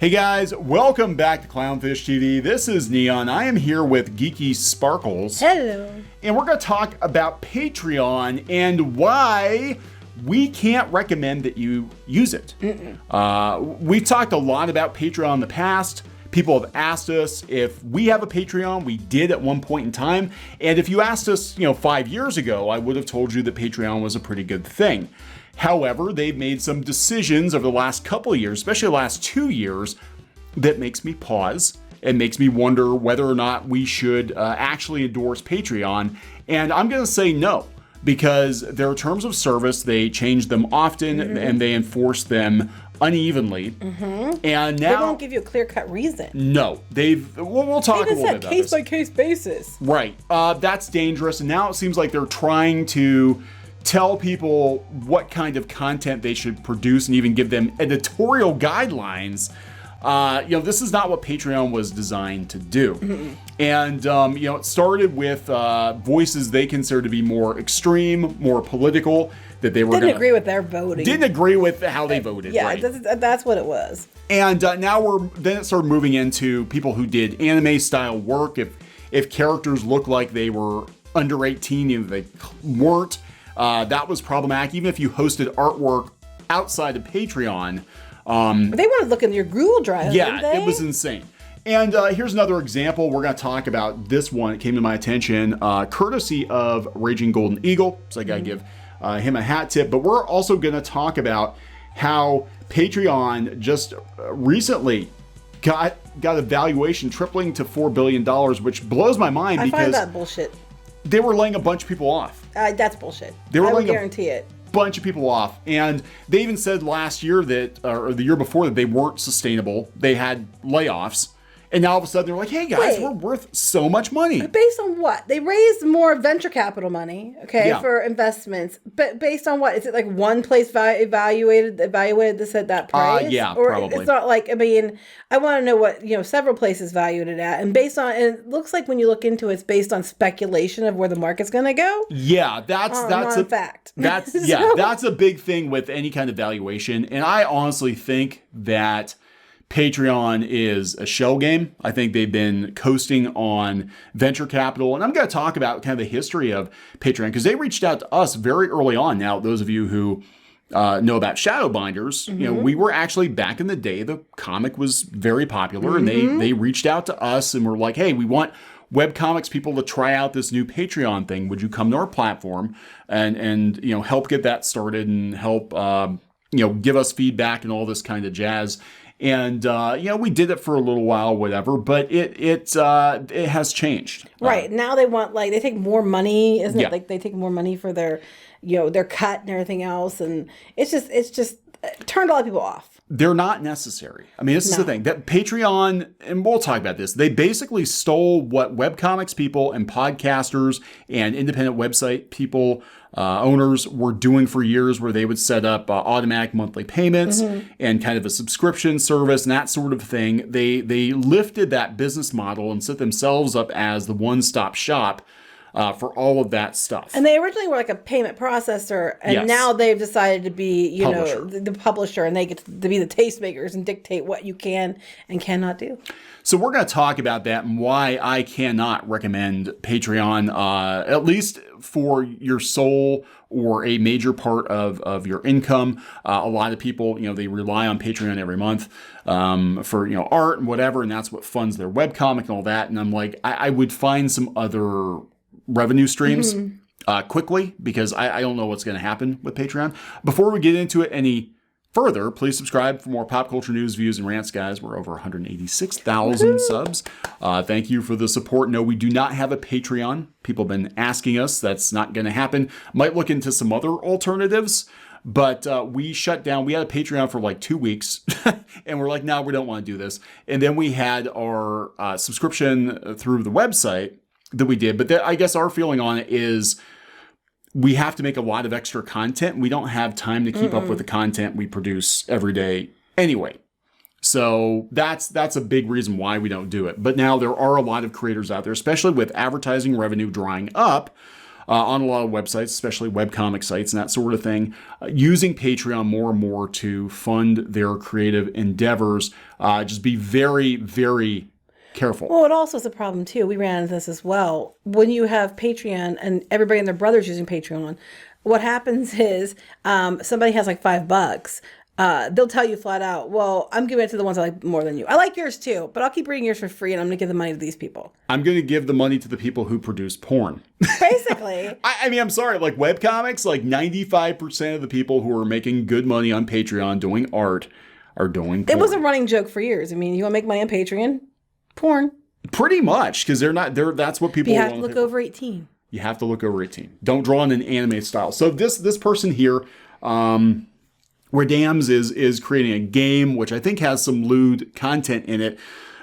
Hey guys, welcome back to Clownfish TV. This is Kneon. I am here with Geeky Sparkles. Hello. And we're going to talk about Patreon and why we can't recommend that you use it. We've talked a lot about Patreon in the past. People have asked us if we have a Patreon. We did at one point in time. And if you asked us, 5 years ago, I would have told you that Patreon was a pretty good thing. However, they've made some decisions over the last couple of years, especially the last 2 years, that makes me pause and makes me wonder whether or not we should actually endorse Patreon. And I'm going to say no, because their terms of service, they change them often and they enforce them unevenly. And now they won't give you a clear-cut reason. No, we'll talk a little bit about this. Case-by-case basis. Right. That's dangerous. And now it seems like they're trying to tell people what kind of content they should produce and even give them editorial guidelines. This is not what Patreon was designed to do. And, it started with voices they consider to be more extreme, more political, that they were Didn't agree with their voting. Didn't agree with how they voted. Yeah, right? that's what it was. And now then it started moving into people who did anime-style work. If characters looked like they were under 18, even if they weren't, that was problematic. Even if you hosted artwork outside of Patreon. But they wanted to look in your Google Drive, didn't they? It was insane. And here's another example. We're going to talk about this one. It came to my attention courtesy of Raging Golden Eagle. So I got to give him a hat tip. But we're also going to talk about how Patreon just recently got a valuation tripling to $4 billion, which blows my mind because I find that bullshit. They were laying a bunch of people off. That's bullshit. I would guarantee it. Bunch of people off, and they even said last year that, or the year before, that they weren't sustainable. They had layoffs, and now all of a sudden they're like, "Hey guys, we're worth so much money." Based on what? They raised more venture capital money, for investments, but based on what? Is it like one place evaluated this at that price? Or probably. It's not like, I want to know what several places valued it at, and based on, and it looks like when you look into it, it's based on speculation of where the market's going to go. Yeah, that's a fact. That's that's a big thing with any kind of valuation, and I honestly think that Patreon is a shell game. I think they've been coasting on venture capital. And I'm going to talk about kind of the history of Patreon because they reached out to us very early on. Now, those of you who know about Shadowbinders, we were actually back in the day, the comic was very popular and they reached out to us and were like, hey, we want webcomics people to try out this new Patreon thing. Would you come to our platform and help get that started and help, give us feedback and all this kind of jazz. And, we did it for a little while, whatever, but it has changed. Right. Now they want, they take more money, isn't it? Like they take more money for their, their cut and everything else. And it's just turned a lot of people off. They're not necessary. This is the thing that Patreon, and we'll talk about this, they basically stole what webcomics people and podcasters and independent website people, owners were doing for years, where they would set up automatic monthly payments and kind of a subscription service and that sort of thing. They lifted that business model and set themselves up as the one-stop shop for all of that stuff. And they originally were like a payment processor, and now they've decided to be, the publisher, and they get to be the tastemakers and dictate what you can and cannot do. So we're going to talk about that and why I cannot recommend Patreon, at least for your sole or a major part of your income. A lot of people, they rely on Patreon every month for, art and whatever, and that's what funds their webcomic and all that. And I'm like, I would find some other revenue streams quickly, because I don't know what's going to happen with Patreon. Before we get into it any further, please subscribe for more pop culture news, views, and rants, guys. We're over 186,000 subs. Thank you for the support. No, we do not have a Patreon. People have been asking us. That's not going to happen. Might look into some other alternatives, but we shut down. We had a Patreon for like 2 weeks, and we're like, no, we don't want to do this. And then we had our subscription through the website that we did. But I guess our feeling on it is we have to make a lot of extra content. We don't have time to keep up with the content we produce every day anyway. So that's a big reason why we don't do it. But now there are a lot of creators out there, especially with advertising revenue drying up. on a lot of websites, especially webcomic sites and that sort of thing, using Patreon more and more to fund their creative endeavors. Just be very, very careful. Well, it also is a problem too. We ran into this as well. When you have Patreon and everybody and their brothers using Patreon, what happens is somebody has like $5. They'll tell you flat out, well, I'm giving it to the ones I like more than you. I like yours too, but I'll keep reading yours for free and I'm going to give the money to these people. I'm going to give the money to the people who produce porn. Basically. I mean, I'm sorry, like webcomics, like 95% of the people who are making good money on Patreon doing art are doing porn. It was a running joke for years. I mean, you want to make money on Patreon? Porn. Pretty much, because that's what people you have to look over 18. You have to look over 18. Don't draw in an anime style. So this person here, Redams is creating a game which I think has some lewd content in it,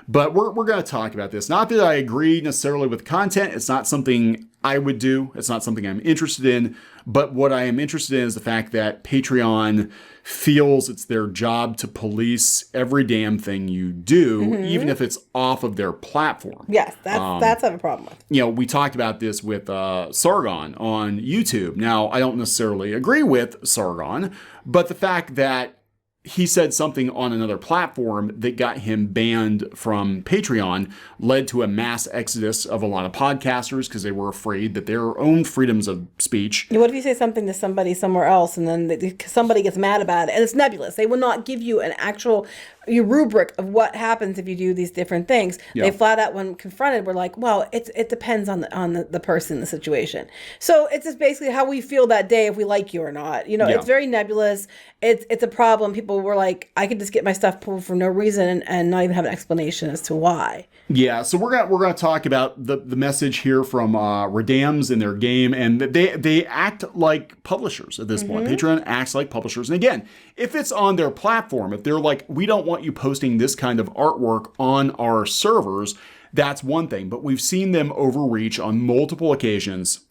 but we're going to talk about this. Not that I agree necessarily with content. It's not something I would do. It's not something I'm interested in. But what I am interested in is the fact that Patreon feels it's their job to police every damn thing you do, even if it's off of their platform. Yes, that's a problem with. You know, we talked about this with Sargon on YouTube. Now, I don't necessarily agree with Sargon, but the fact that he said something on another platform that got him banned from Patreon led to a mass exodus of a lot of podcasters because they were afraid that their own freedoms of speech. What if you say something to somebody somewhere else and then somebody gets mad about it and it's nebulous? They will not give you an actual rubric of what happens if you do these different things. Yeah. They flat out, when confronted, were like, well, it depends on the person, the situation. So it's just basically how we feel that day if we like you or not. You know, It's very nebulous. It's a problem. People were like, I could just get my stuff pulled for no reason and not even have an explanation as to why. Yeah, so we're gonna talk about the message here from Redams in their game, and they act like publishers at this point. Patreon acts like publishers, and again, if it's on their platform, if they're like, we don't want you posting this kind of artwork on our servers, that's one thing. But we've seen them overreach on multiple occasions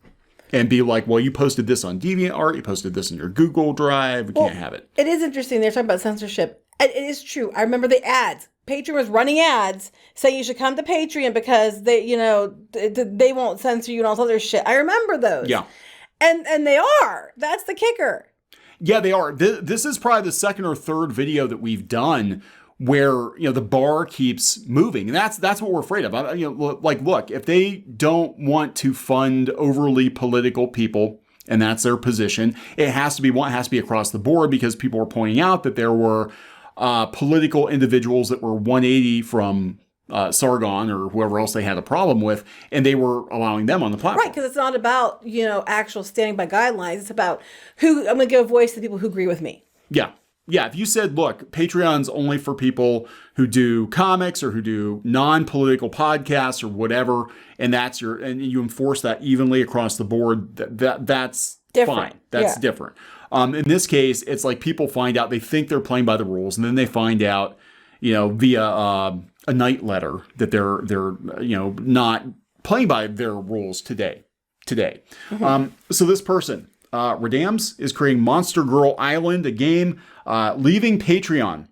and be like, well, you posted this on DeviantArt, you posted this in your Google Drive, we can't have it. It is interesting. They're talking about censorship. It is true. I remember the ads. Patreon was running ads saying you should come to Patreon because they won't censor you and all this other shit. I remember those. Yeah. And they are. That's the kicker. Yeah, they are. This is probably the second or third video that we've done where, the bar keeps moving. And that's what we're afraid of. Look, if they don't want to fund overly political people, and that's their position, it has to be across the board, because people are pointing out that there were political individuals that were 180 from Sargon or whoever else they had a problem with, and they were allowing them on the platform. Right, because it's not about, actual standing by guidelines. It's about I'm going to give voice to people who agree with me. Yeah. Yeah, if you said, look, Patreon's only for people who do comics or who do non-political podcasts or whatever, and and you enforce that evenly across the board, that's different. Fine. That's different. In this case, it's like people find out, they think they're playing by the rules, and then they find out, via a night letter that they're not playing by their rules today. So this person, Redams, is creating Monster Girl Island, a game, leaving Patreon.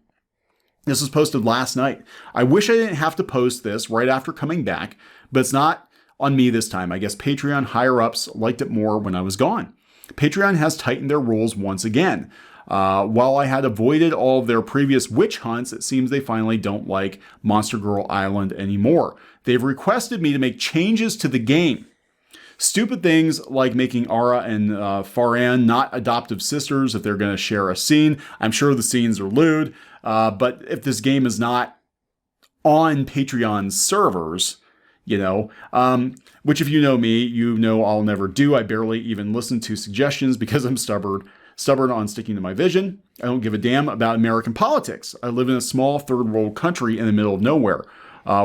This was posted last night. I wish I didn't have to post this right after coming back, but it's not on me this time. I guess Patreon higher-ups liked it more when I was gone. Patreon has tightened their rules once again. While I had avoided all of their previous witch hunts, it seems they finally don't like Monster Girl Island anymore. They've requested me to make changes to the game. Stupid things like making Ara and Faran not adoptive sisters if they're going to share a scene. I'm sure the scenes are lewd, but if this game is not on Patreon's servers, which if you know me, I'll never do. I barely even listen to suggestions because I'm stubborn on sticking to my vision. I don't give a damn about American politics. I live in a small third world country in the middle of nowhere.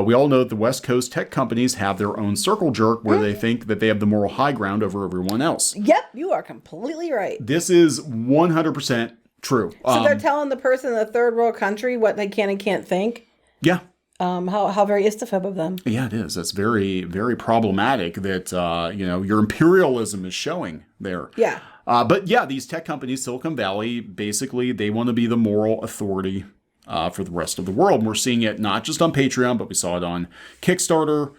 We all know that the West Coast tech companies have their own circle jerk where they think that they have the moral high ground over everyone else. Yep, you are completely right. This is 100% true. So they're telling the person in the third world country what they can and can't think? Yeah. How very istophobe of them. Yeah, it is. That's very, very problematic that, your imperialism is showing there. Yeah. But yeah, these tech companies, Silicon Valley, basically, they want to be the moral authority for the rest of the world. And we're seeing it not just on Patreon, but we saw it on Kickstarter.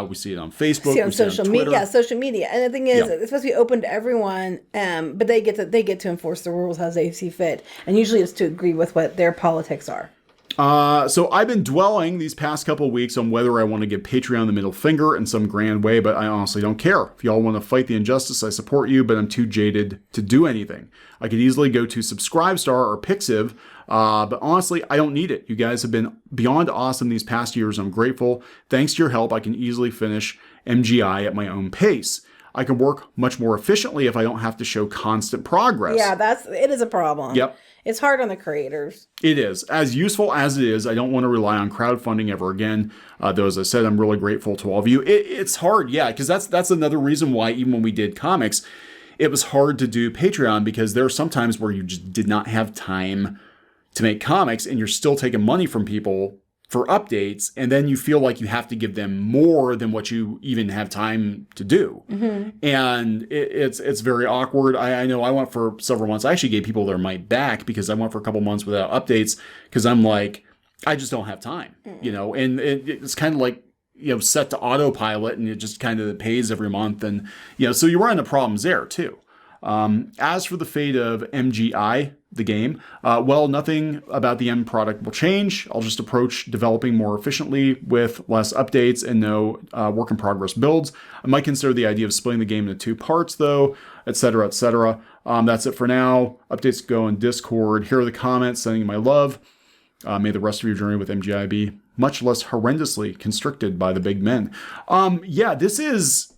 We see it on Facebook. See on we see it social on media, Twitter. yeah, social media. And the thing is, Yeah. it's supposed to be open to everyone, but they get to enforce the rules as they see fit, and usually it's to agree with what their politics are. So I've been dwelling these past couple of weeks on whether I want to give Patreon the middle finger in some grand way, but I honestly don't care. If y'all want to fight the injustice, I support you, but I'm too jaded to do anything. I could easily go to Subscribestar or Pixiv, but honestly, I don't need it. You guys have been beyond awesome these past years. I'm grateful. Thanks to your help, I can easily finish MGI at my own pace. I can work much more efficiently if I don't have to show constant progress. Yeah, it is a problem. Yep. It's hard on the creators. It is. As useful as it is, I don't want to rely on crowdfunding ever again. Though, as I said, I'm really grateful to all of you. It's hard, yeah, because that's another reason why even when we did comics, it was hard to do Patreon, because there are some times where you just did not have time to make comics and you're still taking money from people for updates, and then you feel like you have to give them more than what you even have time to do. And it's very awkward. I know I went for several months. I actually gave people their money back because I went for a couple months without updates, because I'm like, I just don't have time, and it's kind of like, set to autopilot, and it just kind of pays every month. And, so you run into problems there too. As for the fate of MGI, the game, well, nothing about the end product will change. I'll just approach developing more efficiently with less updates and no work in progress builds. I might consider the idea of splitting the game into 2 parts, though, etc., etc. That's it for now. Updates go in Discord. Here are the comments, sending you my love. May the rest of your journey with MGI be much less horrendously constricted by the big men. Yeah, this is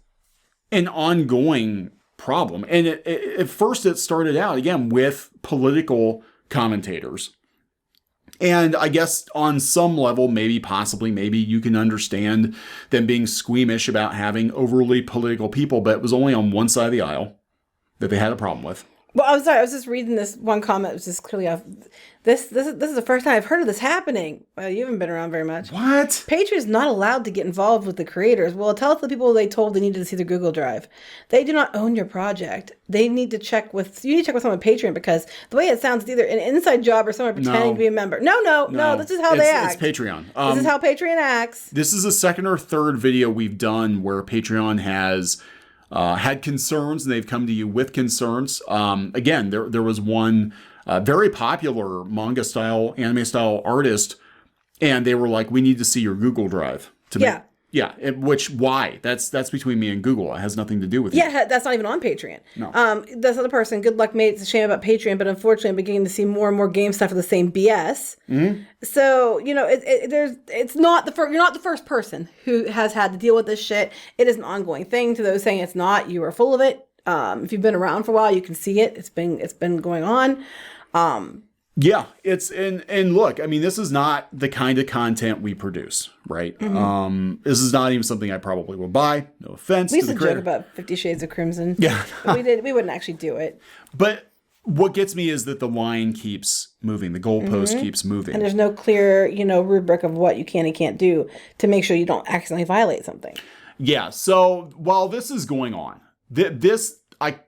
an ongoing problem. And at first it started out, again, with political commentators. And I guess on some level, maybe you can understand them being squeamish about having overly political people, but it was only on one side of the aisle that they had a problem with. Well, I'm sorry. I was just reading this one comment. It was just clearly off. This is the first time I've heard of this happening. Well, you haven't been around very much. What? Patreon is not allowed to get involved with the creators. Well, tell the people they told they needed to see their Google Drive. They do not own your project. They need to check with. You need to check with someone on Patreon, because the way it sounds, it's either an inside job or someone pretending to be a member. No. This is how they act. It's Patreon. This is how Patreon acts. This is the second or third video we've done where Patreon has had concerns, and they've come to you with concerns. Again, there was one very popular manga style, anime style artist, and they were like, "We need to see your Google Drive." Why? That's between me and Google. It has nothing to do with you. Yeah, that's not even on Patreon. No. This other person, good luck, mate. It's a shame about Patreon, but unfortunately, I'm beginning to see more and more game stuff with the same BS. Mm-hmm. So it's not you're not the first person who has had to deal with this shit. It is an ongoing thing. To those saying it's not, you are full of it. If you've been around for a while, you can see it. It's been going on. Yeah, and look, I mean, this is not the kind of content we produce, right? Mm-hmm. This is not even something I probably will buy. No offense we used to the to creator. joke about 50 Shades of Crimson. Yeah. We wouldn't actually do it. But what gets me is that the line keeps moving. The goalpost keeps moving. And there's no clear, rubric of what you can and can't do to make sure you don't accidentally violate something. Yeah, so while this is going on, this I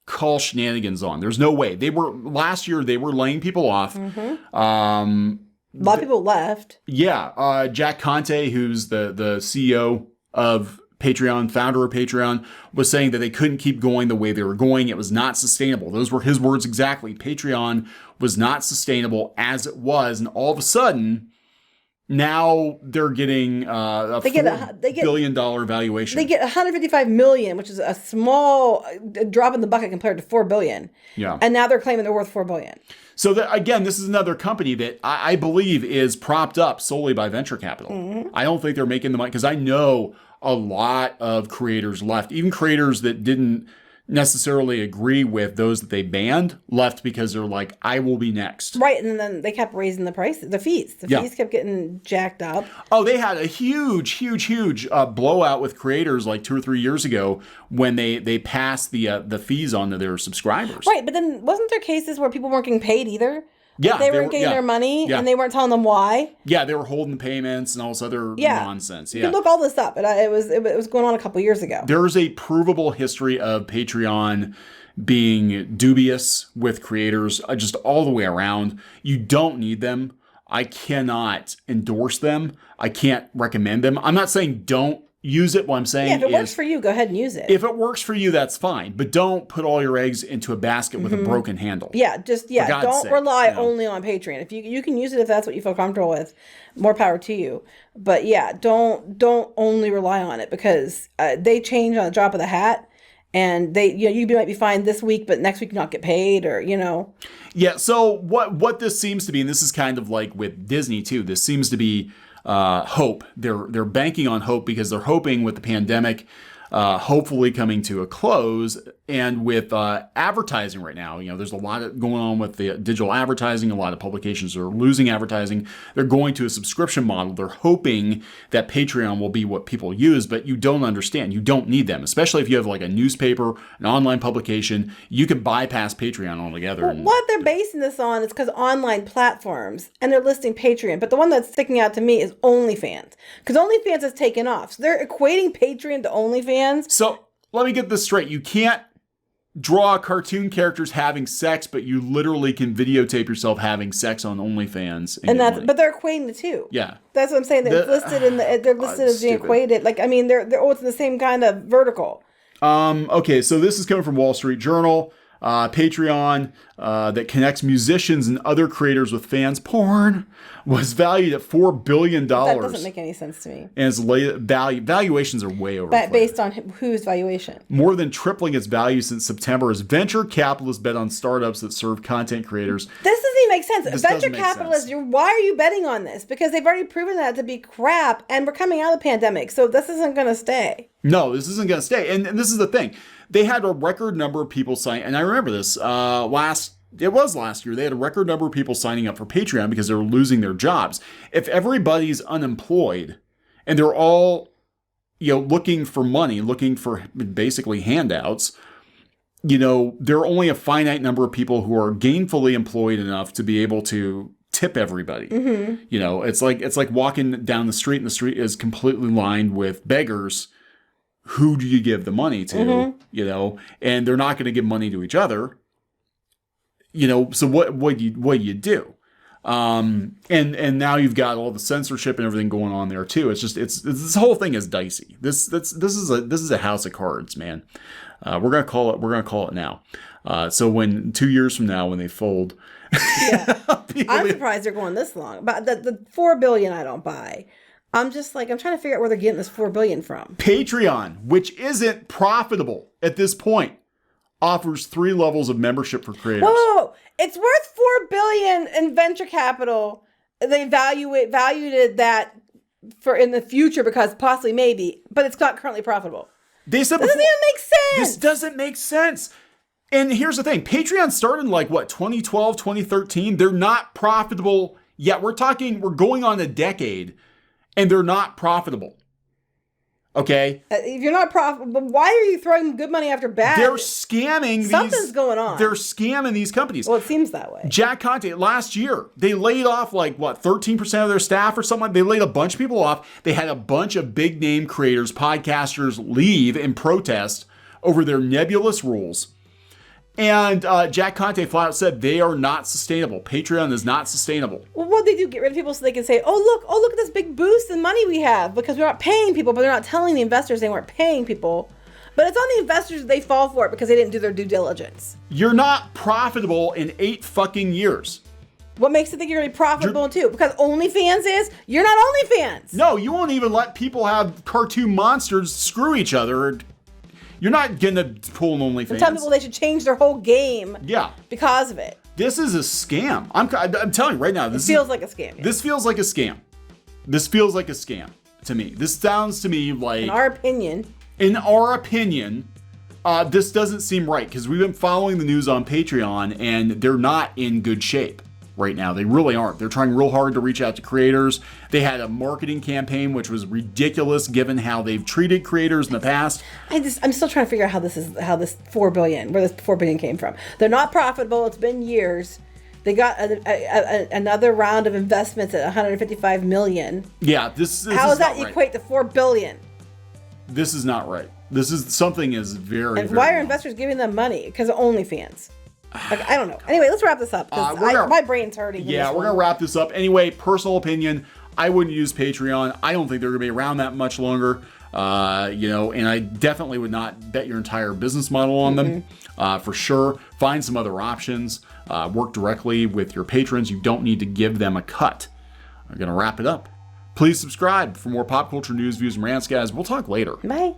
call shenanigans on. There's no way. Last year they were laying people off. Mm-hmm. A lot of people left. Yeah. Jack Conte, who's the CEO of Patreon, founder of Patreon, was saying that they couldn't keep going the way they were going. It was not sustainable. Those were his words exactly. Patreon was not sustainable as it was. And all of a sudden, now they're getting a $4 billion valuation. They get $155 million, which is a small drop in the bucket compared to $4 billion. Yeah. And now they're claiming they're worth $4 billion. So again, this is another company that I believe is propped up solely by venture capital. Mm-hmm. I don't think they're making the money, because I know a lot of creators left, even creators that didn't necessarily agree with those that they banned, left because they're like, I will be next. Right, and then they kept raising the price, the fees. The fees kept getting jacked up. Oh, they had a huge blowout with creators like 2 or 3 years ago when they passed the fees on to their subscribers. Right, but then wasn't there cases where people weren't getting paid either? Yeah, they weren't getting their money, and they weren't telling them why. Yeah, they were holding payments and all this other nonsense. You can look all this up, and it was going on a couple years ago. There's a provable history of Patreon being dubious with creators, just all the way around. You don't need them. I cannot endorse them. I can't recommend them. I'm not saying don't use it. What I'm saying if it works for you, go ahead and use it. If it works for you, that's fine. But don't put all your eggs into a basket with a broken handle. Don't rely only on Patreon. If you can use it if that's what you feel comfortable with, more power to you. But yeah, don't only rely on it, because they change on the drop of the hat. And you might be fine this week, but next week not get paid, or Yeah. So what this seems to be, and this is kind of like with Disney too. This seems to be hope. They're banking on hope, because they're hoping with the pandemic, hopefully coming to a close, and with advertising right now, there's a lot going on with the digital advertising. A lot of publications are losing advertising. They're going to a subscription model. They're hoping that Patreon will be what people use, but you don't understand. You don't need them, especially if you have like a newspaper, an online publication. You can bypass Patreon altogether. Well, what they're basing this on is because online platforms, and they're listing Patreon, but the one that's sticking out to me is OnlyFans, because OnlyFans has taken off. So they're equating Patreon to OnlyFans. So let me get this straight. You can't draw cartoon characters having sex, but you literally can videotape yourself having sex on OnlyFans. But they're equating the two. Yeah. That's what I'm saying. They're listed as being equated. Like, I mean, they're it's in the same kind of vertical. Okay, so this is coming from Wall Street Journal. Patreon that connects musicians and other creators with fans. Porn was valued at $4 billion. That doesn't make any sense to me. And its valuations are way over. But based on whose valuation? More than tripling its value since September as venture capitalists bet on startups that serve content creators. This doesn't even make sense. Venture capitalists, why are you betting on this? Because they've already proven that to be crap, and we're coming out of the pandemic, so this isn't going to stay. No, this isn't going to stay. And this is the thing. They had a record number of people sign, and I remember this last year. They had a record number of people signing up for Patreon because they were losing their jobs. If everybody's unemployed and they're all, looking for money, looking for basically handouts, there are only a finite number of people who are gainfully employed enough to be able to tip everybody. Mm-hmm. It's like walking down the street, and the street is completely lined with beggars. Who do you give the money to? Mm-hmm. And they're not going to give money to each other. So what do you do? And now you've got all the censorship and everything going on there too. It's this whole thing is dicey. This is a house of cards, man. We're gonna call it now. So when 2 years from now, when they fold, I'm surprised they're going this long. But the $4 billion, I don't buy. I'm just like, I'm trying to figure out where they're getting this $4 billion from. Patreon, which isn't profitable at this point, offers 3 levels of membership for creators. Whoa! It's worth $4 billion in venture capital. They valued that for in the future, because possibly maybe, but it's not currently profitable. They said doesn't even make sense. This doesn't make sense. And here's the thing: Patreon started in 2012, 2013. They're not profitable yet. We're going on a decade. And they're not profitable. Okay? If you're not profitable, why are you throwing good money after bad? They're scamming Something's going on. They're scamming these companies. Well, it seems that way. Jack Conte, last year, they laid off 13% of their staff or something. They laid a bunch of people off. They had a bunch of big name creators, podcasters leave in protest over their nebulous rules. And Jack Conte flat out said they are not sustainable. Patreon is not sustainable. Well, what they do, get rid of people so they can say, oh, look at this big boost in money we have, because we're not paying people, but they're not telling the investors they weren't paying people. But it's on the investors that they fall for it because they didn't do their due diligence. You're not profitable in 8 fucking years. What makes you think you're going to be profitable too? Because OnlyFans is? You're not OnlyFans. No, you won't even let people have cartoon monsters screw each other. You're not going to pull an OnlyFans. And tell people they should change their whole game. Yeah. Because of it. This is a scam. I'm telling you right now. This feels like a scam. Yeah. This feels like a scam. This feels like a scam to me. This sounds to me like... In our opinion, this doesn't seem right, because we've been following the news on Patreon, and they're not in good shape right now. They really aren't. They're trying real hard to reach out to creators. They had a marketing campaign which was ridiculous given how they've treated creators in the past. I'm still trying to figure out how this $4 billion, where this $4 billion came from. They're not profitable. It's been years. They got another round of investments at $155 million. Yeah, how does that equate to $4 billion? This is not right. Something is very. And why are investors giving them money? Because of OnlyFans. I don't know. Anyway, let's wrap this up, because my brain's hurting. Yeah, we're going to wrap this up. Anyway, personal opinion, I wouldn't use Patreon. I don't think they're going to be around that much longer. And I definitely would not bet your entire business model on them. For sure, find some other options. Work directly with your patrons. You don't need to give them a cut. I'm going to wrap it up. Please subscribe for more pop culture news, views, and rants, guys. We'll talk later. Bye.